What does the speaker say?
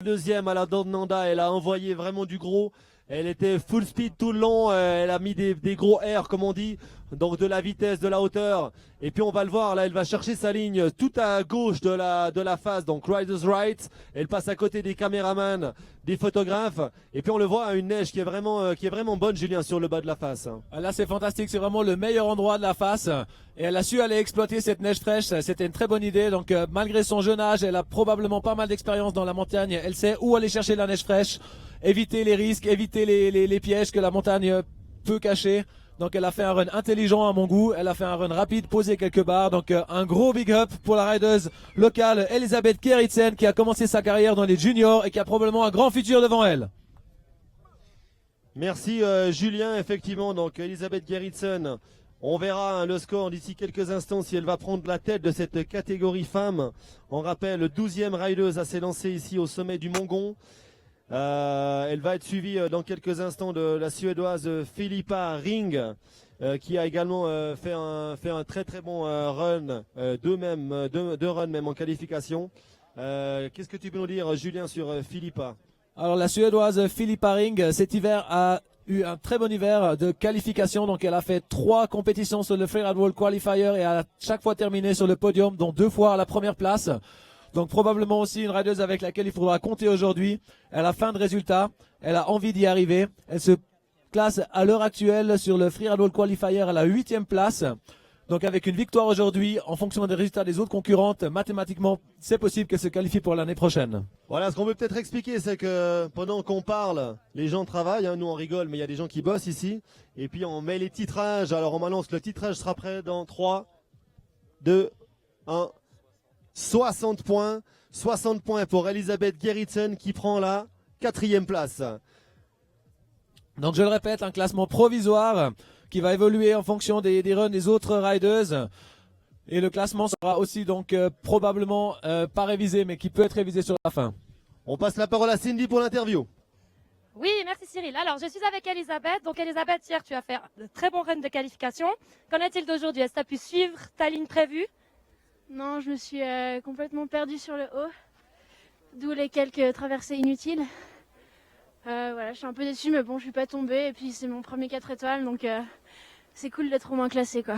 Deuxième à la Dornanda, elle a envoyé vraiment du gros. Elle était full speed tout le long, elle a mis des gros airs comme on dit, donc de la vitesse, de la hauteur. Et puis on va le voir, là elle va chercher sa ligne tout à gauche de la face, donc Riders Right. Elle passe à côté des caméramans, des photographes. Et puis on le voit, une neige qui est vraiment bonne, Julien, sur le bas de la face. Là c'est fantastique, c'est vraiment le meilleur endroit de la face. Et elle a su aller exploiter cette neige fraîche, c'était une très bonne idée. Donc malgré son jeune âge, elle a probablement pas mal d'expérience dans la montagne. Elle sait où aller chercher la neige fraîche, éviter les risques, éviter les pièges que la montagne peut cacher. Donc elle a fait un run intelligent à mon goût, elle a fait un run rapide, posé quelques barres. Donc un gros big up pour la rideuse locale Elisabeth Gerritsen qui a commencé sa carrière dans les juniors et qui a probablement un grand futur devant elle. Merci Julien, effectivement, donc Elisabeth Gerritsen. On verra le score d'ici quelques instants si elle va prendre la tête de cette catégorie femmes. On rappelle, 12e rideuse à s'élancer ici au sommet du Mongon. Elle va être suivie dans quelques instants de la Suédoise Filippa Ring, qui a également fait un très très bon run, deux runs même en qualification. Qu'est-ce que tu peux nous dire, Julien, sur Filippa? Alors la Suédoise Filippa Ring cet hiver a eu un très bon hiver de qualification. Donc elle a fait 3 compétitions sur le Freeride World Qualifier et a chaque fois terminé sur le podium, dont 2 fois à la première place. Donc probablement aussi une rideuse avec laquelle il faudra compter aujourd'hui. Elle a faim de résultats, elle a envie d'y arriver. Elle se classe à l'heure actuelle sur le Freeride World Qualifier à la 8e place. Donc avec une victoire aujourd'hui, en fonction des résultats des autres concurrentes, mathématiquement, c'est possible qu'elle se qualifie pour l'année prochaine. Voilà, ce qu'on peut peut-être expliquer, c'est que pendant qu'on parle, les gens travaillent, hein, nous on rigole, mais il y a des gens qui bossent ici. Et puis on met les titrages, alors on m'annonce que le titrage sera prêt dans 3, 2, 1... 60 points. 60 points pour Elisabeth Gerritsen qui prend la 4e place. Donc je le répète, un classement provisoire qui va évoluer en fonction des runs des autres riders. Et le classement sera aussi donc probablement pas révisé, mais qui peut être révisé sur la fin. On passe la parole à Cindy pour l'interview. Oui, merci Cyril. Alors, je suis avec Elisabeth. Donc, Elisabeth, hier, tu as fait de très bons runs de qualification. Qu'en est-il d'aujourd'hui? Est-ce que tu as pu suivre ta ligne prévue? Non, je me suis complètement perdue sur le haut, d'où les quelques traversées inutiles. Voilà, je suis un peu déçue, mais bon, je suis pas tombée. Et puis, c'est mon premier 4 étoiles, donc c'est cool d'être au moins classée, quoi.